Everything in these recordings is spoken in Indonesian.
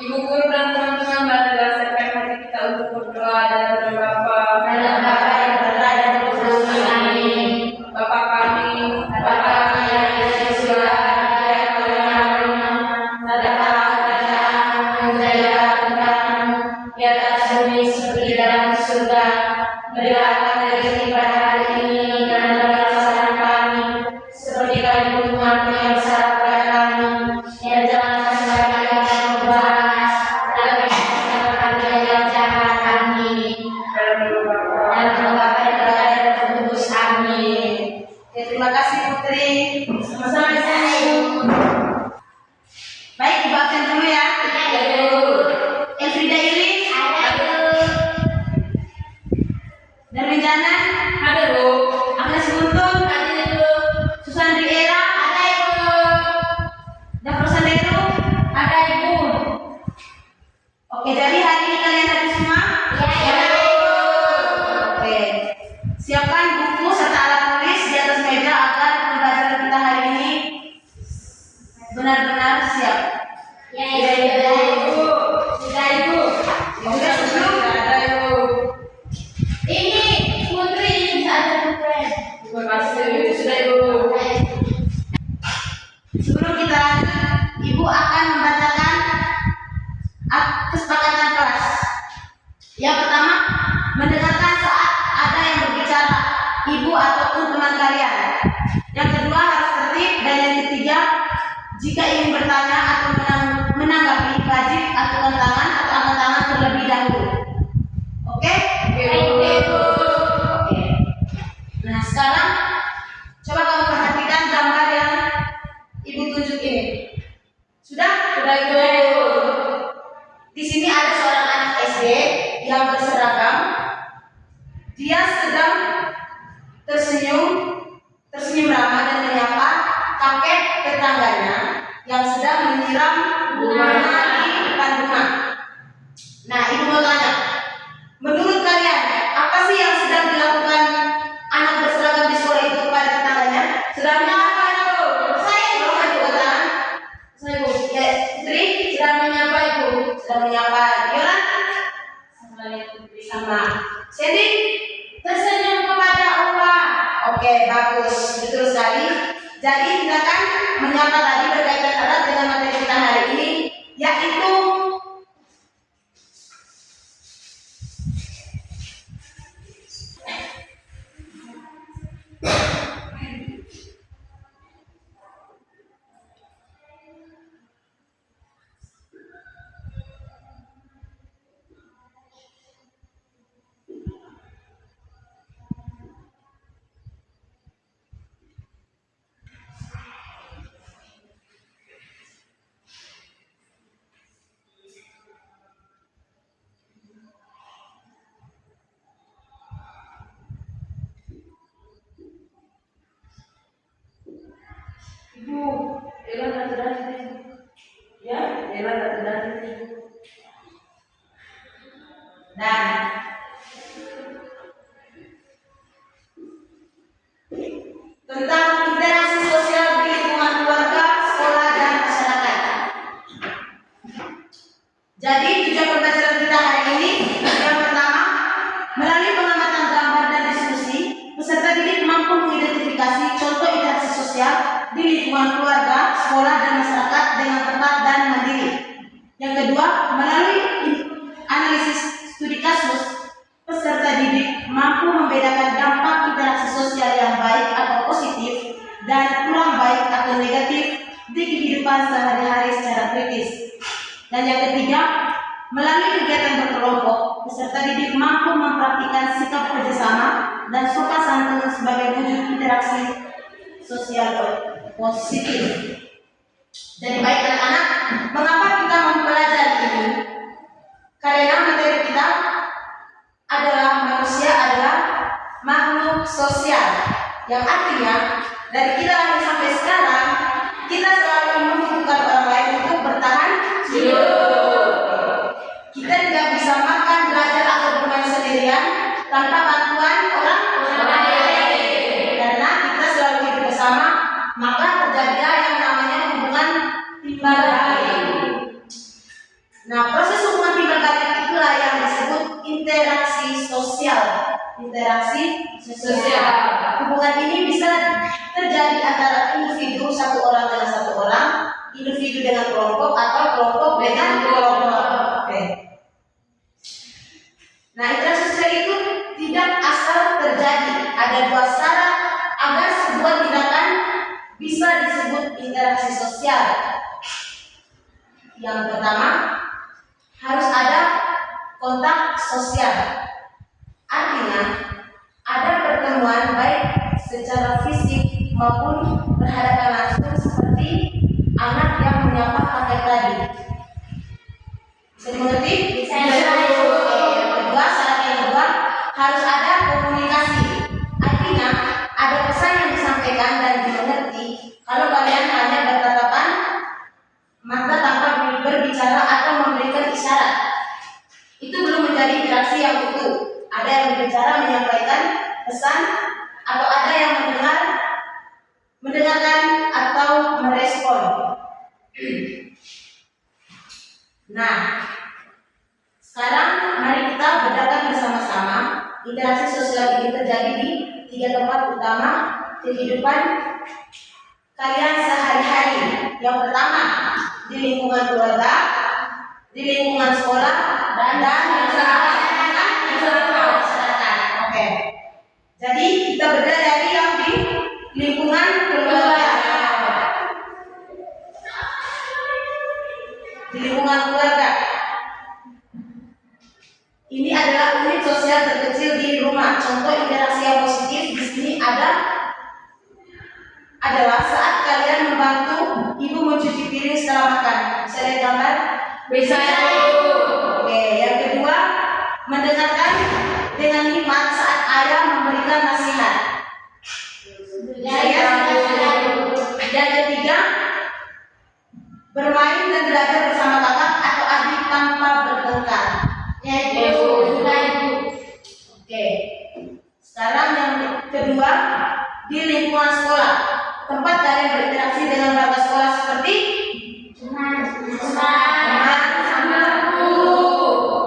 Ibu guru dan teman-teman, marilah siapkan hati kita untuk berdoa dan berdoa. Dalam Bapa yang berada di surga, amin. Bapa kami yang ada di surga, di atas bumi seperti dalam surga. Berilah kami rezeki pada hari ini dan berilah kami seperti kami mengampuni yang bersalah kepada kami, dan jangan sampai kami yang membahas, tapi jangan kami yang jahat, amin. Dan Bapa yang berada di kudus, amin. Terima kasih Putri. Sama-sama Ibu. Baik, Ibu absen dulu ya. Elfrida Iris, Darwin Jana, ada Bu. Agnes Guntur, Susandri Era, Dafro Sanderu, Ada Ibu. Oke, jadi hari ini kalian ada semua? Ya. Oke. Siapkan buku serta alat tulis di atas meja agar pembelajaran kita hari ini benar-benar siap. Ya, Ibu. Sudah, Ibu. Sudah sebelum Ada Ibu. Ini Putri bisa ada friend. Terima kasih Ibu. Sudah Ibu. sebelum kita lanjut, Ibu akan membacakan kesepakatan kelas. Yang pertama, mendengarkan saat ada yang berbicara, Ibu ataupun teman kalian. Yang kedua, harus tertib, dan yang ketiga, jika ingin bertanya atau menanggapi, wajib angkat tangan atau angkat tangan terlebih dahulu. Oke? Oke. Nah, sekarang coba kamu perhatikan gambar yang Ibu tunjuk ini. Sudah? Sudah Ibu. Di sini ada seorang anak SD yang berseragam. Dia sedang tersenyum ramah dan menyapa kakek tetangganya yang sedang menyiram bunga di depan rumah. Nah, Ibu mau tanya, menurut kalian apa sih yang sedang dilakukan anak berseragam di sekolah itu kepada tetangganya? Sedang menyapa Ibu. Saya Ibu katakan. Saya Ibu. Ya, Putri sedang menyapa Ibu. Sedang menyapa Yola sama Sandy tersenyum kepada Opa. Oke, bagus, betul sekali. Jadi kita akan menyapa tadi berkaitan erat dengan materi kita hari ini, yaitu Ibu, Ella tak terdapat. Ya, Ella tak terdapat. dan tentang interaksi sosial di lingkungan keluarga, sekolah, dan masyarakat. Jadi tujuan pembelajaran kita hari ini yang pertama, melalui pengamatan gambar dan diskusi, peserta didik mampu mengidentifikasi contoh interaksi sosial di lingkungan keluarga, sekolah, dan masyarakat dengan tepat dan mandiri. Yang kedua, melalui analisis studi kasus, peserta didik mampu membedakan dampak interaksi sosial yang baik atau positif dan kurang baik atau negatif di kehidupan sehari-hari secara kritis. Dan yang ketiga, melalui kegiatan berkelompok, peserta didik mampu mempraktikkan sikap kerjasama dan sopan santun sebagai wujud interaksi sosial positif. Jadi baik anak-anak, mengapa kita mempelajari ini? Karena materi kita adalah manusia adalah makhluk sosial, yang artinya dari kita lahir sampai sekarang kita selalu membutuhkan orang lain untuk bertahan hidup. Kita tidak bisa makan, belajar atau bermain sendirian tanpa bantuan orang lain. Karena kita selalu hidup bersama, maka terjadilah yang namanya hubungan timbal balik. Nah, sosial. Hubungan ini bisa terjadi antara individu satu orang dengan satu orang, individu dengan kelompok, atau kelompok dengan kelompok. Oke. Nah, interaksi sosial itu tidak asal terjadi. Ada dua syarat agar sebuah tindakan bisa disebut interaksi sosial. Yang pertama, harus ada kontak sosial. Artinya, ada pertemuan baik secara fisik maupun berhadapan langsung seperti anak yang menyapa kakek tadi. Bisa dimengerti? Bisa. Yang kedua, syarat yang kedua, harus ada komunikasi. Artinya, ada pesan yang disampaikan dan dimengerti. Kalau kalian hanya bertatapan mata tanpa berbicara atau memberikan isyarat, itu belum menjadi interaksi yang utuh. Ada yang berbicara menyampaikan pesan, atau ada yang mendengarkan atau merespon. Nah, sekarang mari kita bedakan bersama-sama interaksi sosial ini terjadi di 3 tempat utama kehidupan kalian sehari-hari. Yang pertama, di lingkungan keluarga, di lingkungan sekolah, dan masyarakat. Oke. Jadi kita beda dari yang di lingkungan keluarga. Di lingkungan keluarga, ini adalah unit sosial terkecil di rumah. Contoh interaksi yang positif di sini adalah saat kalian membantu ibu mencuci piring setelah makan. Bisa lihat gambar? Bisa. Oke. Yang kedua, mendengarkan dengan hikmat saat ayah memberikan nasihat. Dan ketiga, bermain dan belajar bersama kakak atau adik tanpa bertengkar. Oke. Sekarang yang kedua, di lingkungan sekolah, tempat kalian berinteraksi dengan warga sekolah seperti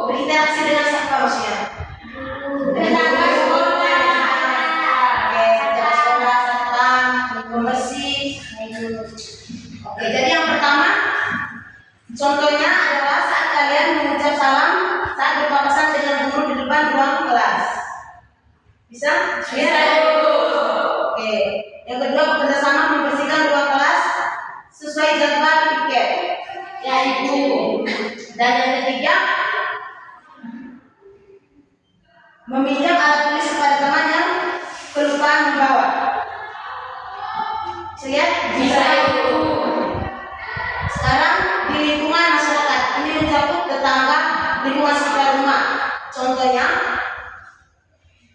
berinteraksi dengan siapa maksudnya? Tetangga sekolah. Oke, tetangga sekolah, satpam, pembersih. Oke, jadi yang pertama, contohnya adalah saat kalian mengucap salam saat berpapasan dengan guru di depan ruang kelas. Bisa? Bisa. Oke. Yang kedua, bekerja sama membersihkan ruang kelas sesuai jadwal piket. Ya, Ibu. Dan yang ketiga, meminjam alat tulis kepada teman yang kelupaan membawa. Lihat? Bisa, Ibu. Sekarang di lingkungan masyarakat, ini mencakup tetangga, lingkungan sekitar rumah. Contohnya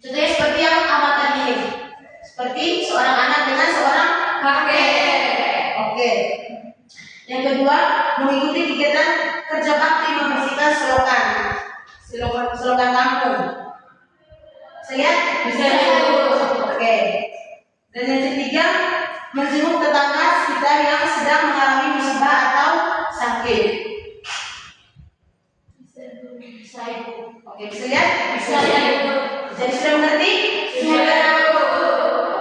seperti yang abang tadi ini, seperti seorang anak dengan seorang kakek. Oke. Yang kedua, mengikuti kegiatan kerja bakti membersihkan selokan kampung. Saya Bisa, Ibu. Oke. Dan yang ketiga, menjenguk tetangga sekitar yang sedang mengalami musibah atau sakit. Bisa, Ibu. Oke, bisa lihat? Bisa, Ibu. Jadi sudah mengerti? Sudah.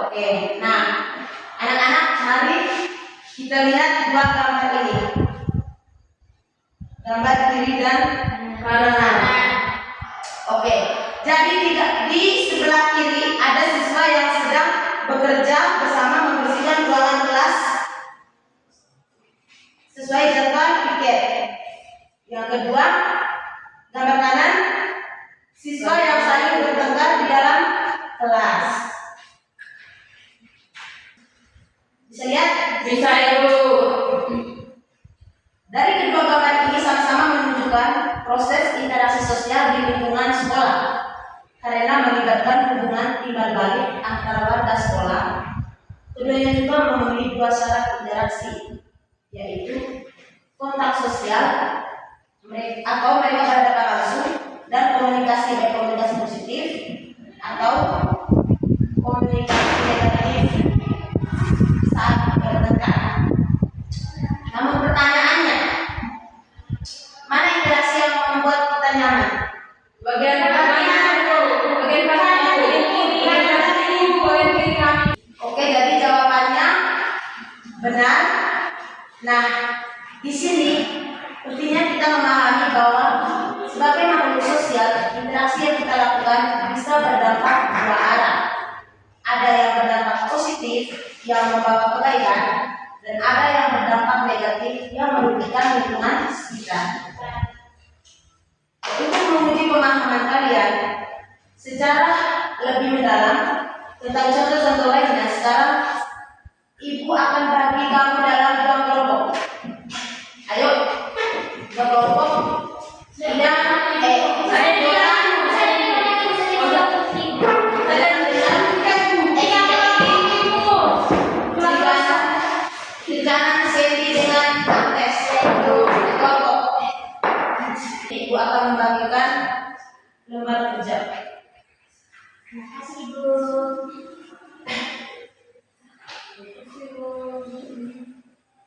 Oke. Nah, anak-anak, mari kita lihat dua gambar ini. Gambar kiri dan kanan. Oke. Jadi di sebelah kiri ada siswa yang sedang bekerja bersama membersihkan ruangan kelas sesuai jadwal piket. Yang kedua, gambar kanan, siswa yang saling bertengkar di dalam kelas. Bisa lihat? Bisa, Ibu. Dari kedua gambar ini sama-sama menunjukkan proses interaksi sosial di lingkungan sekolah karena melibatkan hubungan timbal balik antara warga sekolah. Keduanya juga memenuhi dua syarat interaksi, yaitu kontak sosial atau mereka berhadapan langsung, dan komunikasi, baik komunikasi positif atau komunikasi negatif saat bertengkar. Namun pertanyaannya, mana interaksi yang membuat kita nyaman? Bagian mana, Bu? Bagian mana, Bu? Bagian Di sini artinya kita memahami bahwa sebagai makhluk sosial, interaksi yang kita lakukan bisa berdampak dua arah. Ada yang berdampak positif yang membawa kebaikan, dan ada yang berdampak negatif yang merugikan lingkungan sekitar. Untuk menguji pemahaman kalian secara lebih mendalam tentang contoh-contoh lainnya, sekarang Ibu akan bagi kamu dalam dua kelompok. Ayo, dua kelompok. Ibu akan membagikan lembar kerja. Terima kasih, Ibu.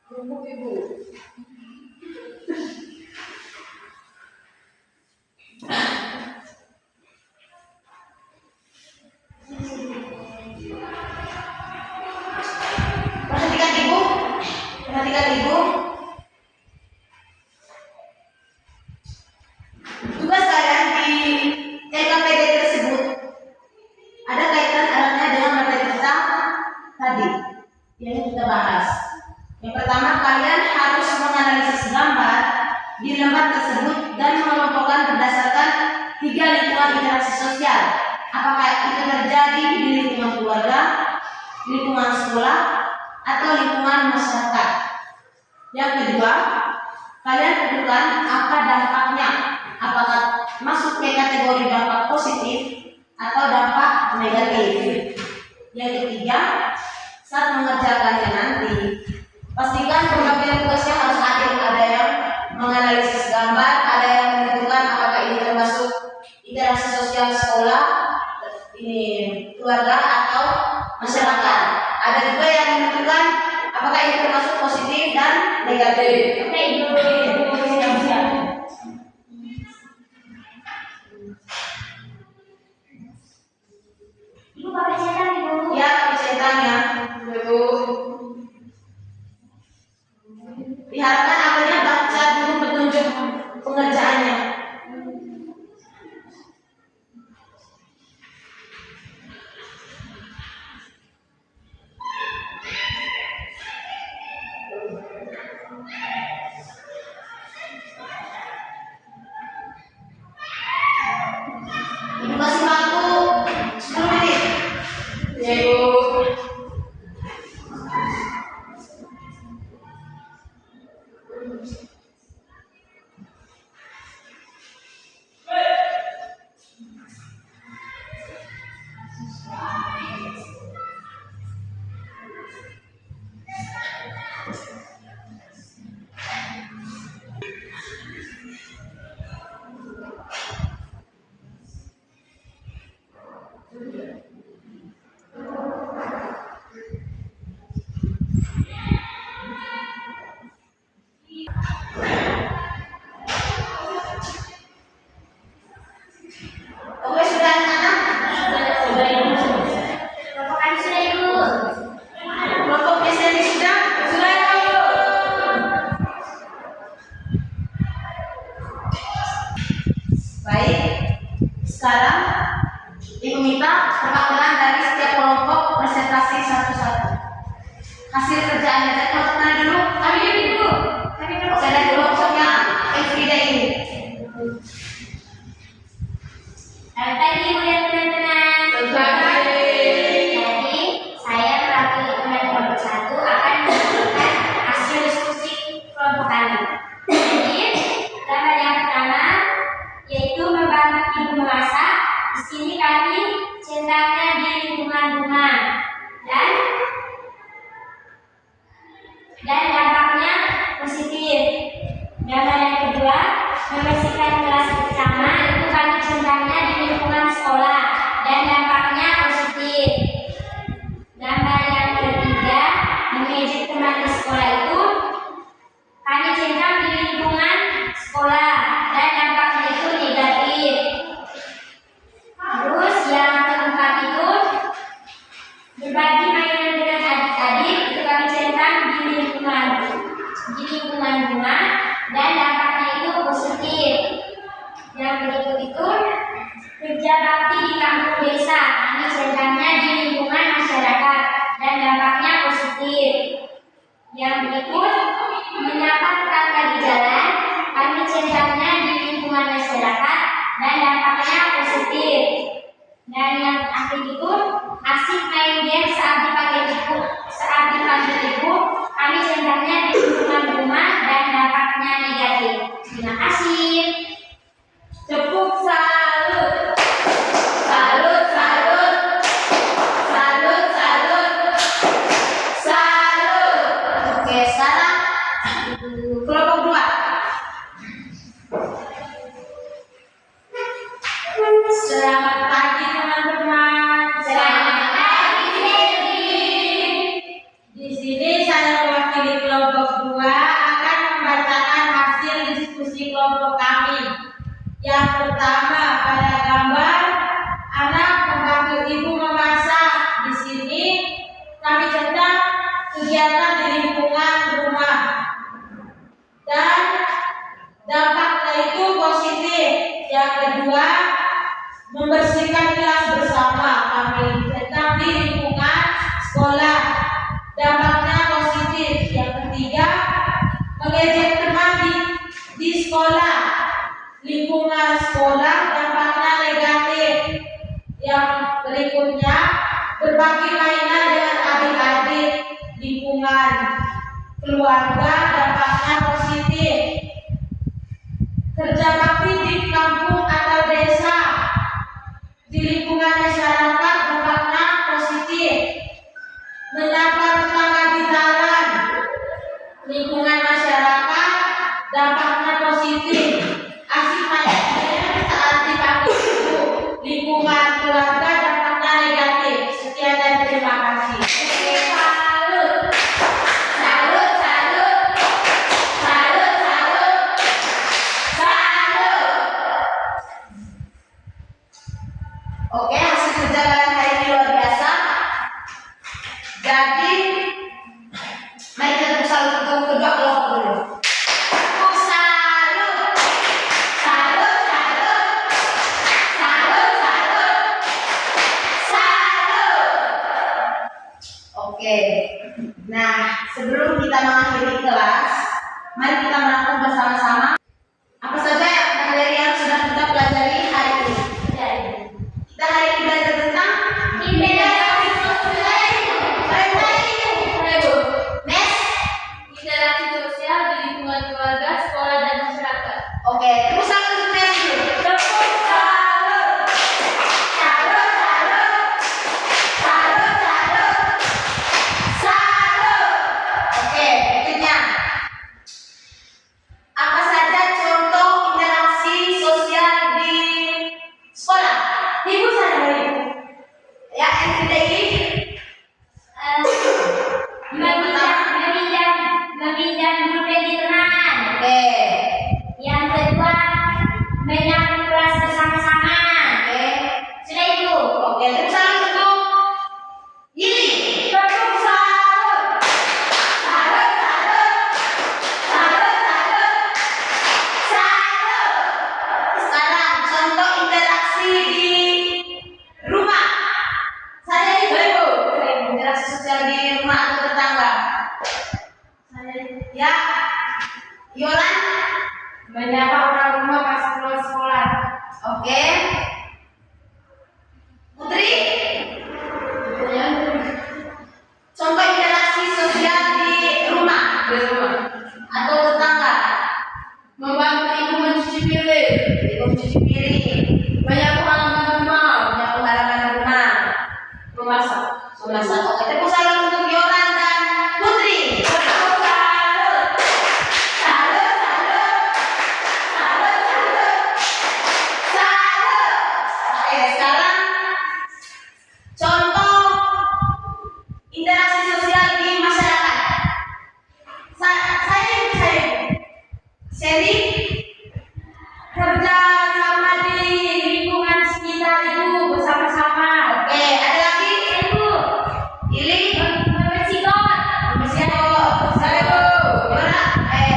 Kelompok Ibu. Perhatikan Ibu. Perhatikan Ibu. Tugas kalian di TKPD tersebut ada kaitan eratnya dengan materi kita tadi yang kita bahas. Yang pertama, kalian harus menganalisis gambar di lembar tersebut dan mengelompokkan berdasarkan 3 lingkungan interaksi sosial. Apakah itu terjadi di lingkungan keluarga, lingkungan sekolah, atau lingkungan masyarakat. Yang kedua, kalian tentukan apa dampaknya. Apakah masuk ke kategori dampak positif atau dampak negatif. Yang ketiga, saat mengerjakannya nanti, pastikan pembagian tugasnya harus adil. Ada yang menganalisis gambar, ada yang menentukan apakah ini termasuk interaksi sosial sekolah, ini keluarga atau masyarakat. Ada juga yang menentukan apakah ini termasuk positif dan negatif. Oke, Ibu. Siap-siap. Ibu pakai cetak, Ibu. Ya, ceritanya. Ibu. Diharapkan awalnya baca dulu petunjuk pengerjaannya. Ibu kasih waktu 10 menit. Ya, Ibu. Oke, sudah anak-anak? Sudah, Ibu. Kelompok sudah, Ibu. Kelompok SND sudah? Sudah ya, Ibu? Baik, sekarang Ibu minta perwakilan dari setiap kelompok presentasi satu-satu. Hasil kerjaannya dari kelompok mana dulu? Kami dulu, Ibu. Kami dulu. Oke, dari kelompoknya Elfrida ini. Selamat pagi, Ibu dan teman-teman. Selamat pagi. Jadi, saya mewakili teman kelompok 1 akan menyampaikan hasil diskusi kelompok kami. Jadi, gambar yang pertama yaitu membantu ibu memasak. Di sini kami centangnya di lingkungan rumah dan dampaknya positif. Gambar yang kedua, membersihkan kelas bersama, itu kami centangnya di lingkungan sekolah dan dampaknya positif. Gambar yang ketiga, mengejek teman di sekolah itu kami centang di lingkungan sekolah dan dampaknya itu negatif. Terus yang keempat itu berbagi mainan dengan adik-adik, itu kami centang di lingkungan rumah Terima kasih. Tepuk salut. Salut, salut. Salut, salut. Salut. Oke, sekarang kelompok 2. Selamat pagi teman-teman. Selamat pagi Dewi. Di sini saya mewakili kelompok 2 akan membacakan hasil diskusi kelompok kami. Yang pertama, pada gambar anak membantu ibu memasak. Di sini kami tentang kegiatan di lingkungan rumah dan dampaknya itu positif. Yang kedua, membersihkan kelas bersama. Kami tentang di lingkungan sekolah, dampaknya positif. Yang ketiga, mengejek teman di sekolah, lingkungan sekolah, dampaknya negatif. Yang berikutnya, berbagi mainan dengan adik-adik, lingkungan keluarga, dampaknya positif. Kerja bakti di kampung atau desa, di lingkungan masyarakat, dampaknya positif. Menyapa tetangga di jalan, lingkungan masyarakat, dampaknya positif. Asik main saat dipanggil ibu, lingkungan keluarga, dampaknya negatif. Sekian dan terima kasih. Salut. Salut, salut. Salut, salut. Salut. Oke, hasil kerja kalian hari ini luar biasa. Jadi, mari kita tepuk salut untuk kedua kelompok dulu. Tepuk salut. Salut, salut. Salut, salut. Salut. Oke. Nah, sebelum kita mengakhiri kelas, mari kita melakukan bersama-sama apa saja materi yang sudah kita pelajari hari ini. Kita hari ini belajar tentang Interaksi sosial. Next. Interaksi sosial di lingkungan keluarga, sekolah, dan masyarakat. Oke, tepuk salut untuk Next dulu. Tepuk salut. Salut, salut. Salut, salut. Salut. Oke, berikutnya. Apa saja contoh interaksi sosial di sekolah? Ibu saya dari Ibu. Ya, everyday life. Meminjam pulpen di teman. Oke. Yang kedua, menyambut kelas bersama-sama. Oke. Sudah itu. Oke, tepuk salut untuk Yili. Tepuk salut. Salut, salut. Salut, salut. Salut. Sekarang contoh interaksi di rumah. Saya Ibu. Interaksi sosial di rumah atau tetangga. Ya. Yolan. Menyapa orang rumah pas pulang sekolah. Oke. Putri. Contoh interaksi sosial di rumah. Atau tetangga. Membantu ibu mencuci piring, Ibu mencuci piring. menyapu halaman rumah, Menyapu halaman rumah. memasak. Memasak. Oke, tepuk salut untuk Yolan dan Putri. Tepuk salut. Salut, salut. Salut, salut. Salut. Oke, sekarang contoh interaksi sosial di masyarakat. Saya Seri kerja sama di lingkungan sekitar Ibu bersama-sama. Oke, ada lagi Ibu. Ili Membersih got. saya Bu. Yora,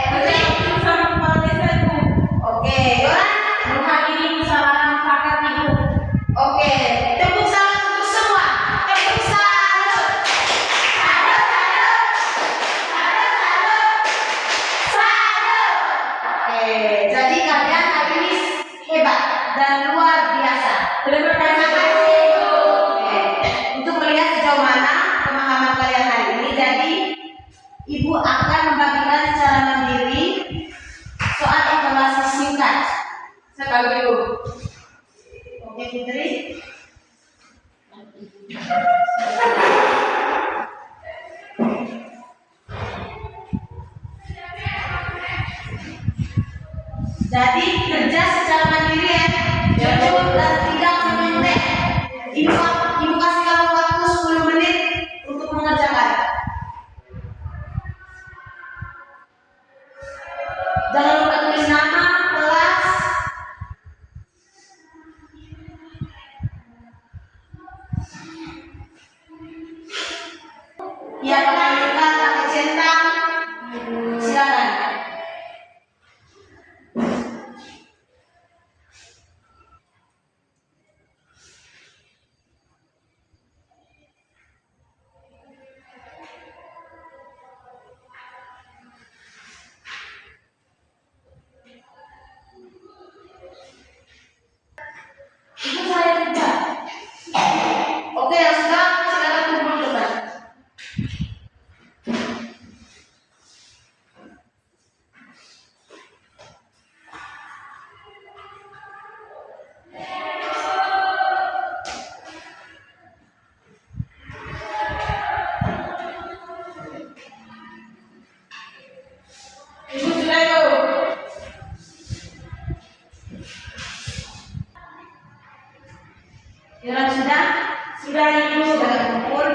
Putri sama kepala desa Ibu. Oke, Yora Menghadiri musyawarah mufakat ibu. oke, tepuk salut untuk semua. Tepuk salut. Salut, salut. Salut, salut. Salut. Oke, jadi kalian hari ini hebat dan luar biasa. Terima Terima kasih. kasih Ibu. Oke, untuk melihat sejauh mana pemahaman kalian hari ini, jadi Ibu akan membagikan secara mandiri soal evaluasi Jadi kerja secara mandiri ya, jujur dan tidak menyentuh. Ibu kasih kamu waktu 10 menit untuk mengerjakan. Jangan lupa tulis nama, kelas. Ya, pakai luka, pakai centang. Silakan. Ibu saya juga. Oke, yang sudah silakan kumpul di depan. Ibu sudah yuk. Jalan sudah? Sudah ibu, sudah kumpul.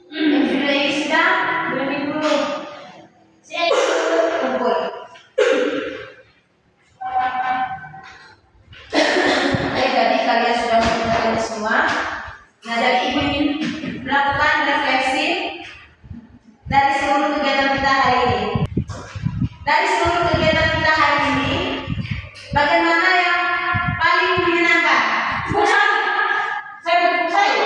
Sudah ini sudah? Sudah ibu. Saya kumpul. Oke, jadi kalian sudah mengerjakan semua. Nah, jadi ibu ingin melakukan refleksi dari seluruh kegiatan kita hari ini. Dari seluruh kegiatan kita hari ini, bagaimana yang paling menyenangkan? Bukan. Saya tepuk saya.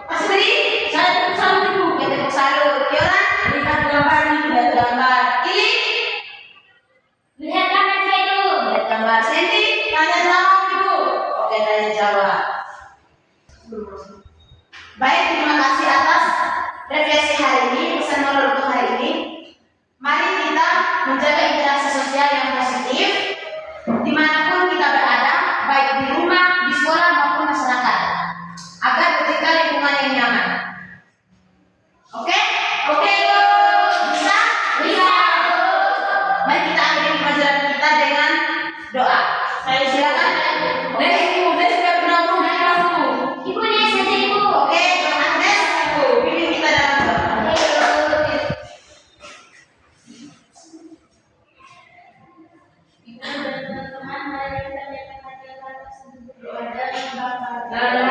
Mas Tri, Saya tepuk saya ibu. ya tepuk salut. Yola, Lihat gambar ini. lihat gambar. Ili, Lihat gambar saya itu. lihat gambar. Sandy, tanya jawab ibu. Oke, tanya jawab. Baik, terima kasih atas refleksi hari ini, pesan moral untuk hari ini. Mari kita menjaga interaksi sosial yang positif dimanapun kita berada, baik di rumah, di sekolah maupun masyarakat, agar tercipta lingkungan yang nyaman. Oke? Oke, Bu. Bisa? Bisa. Mari kita akhiri pelajaran kita dengan doa. Saya silakan. Des ibu, Des sudah pernah di kelas ibu. Ibu lihat saja ibu. Oke, Agnes, pimpin kita dalam doa. Ibu dan teman-teman, mari kita lihat kata-kata tersebut berdoa dalam Bapa. Dalam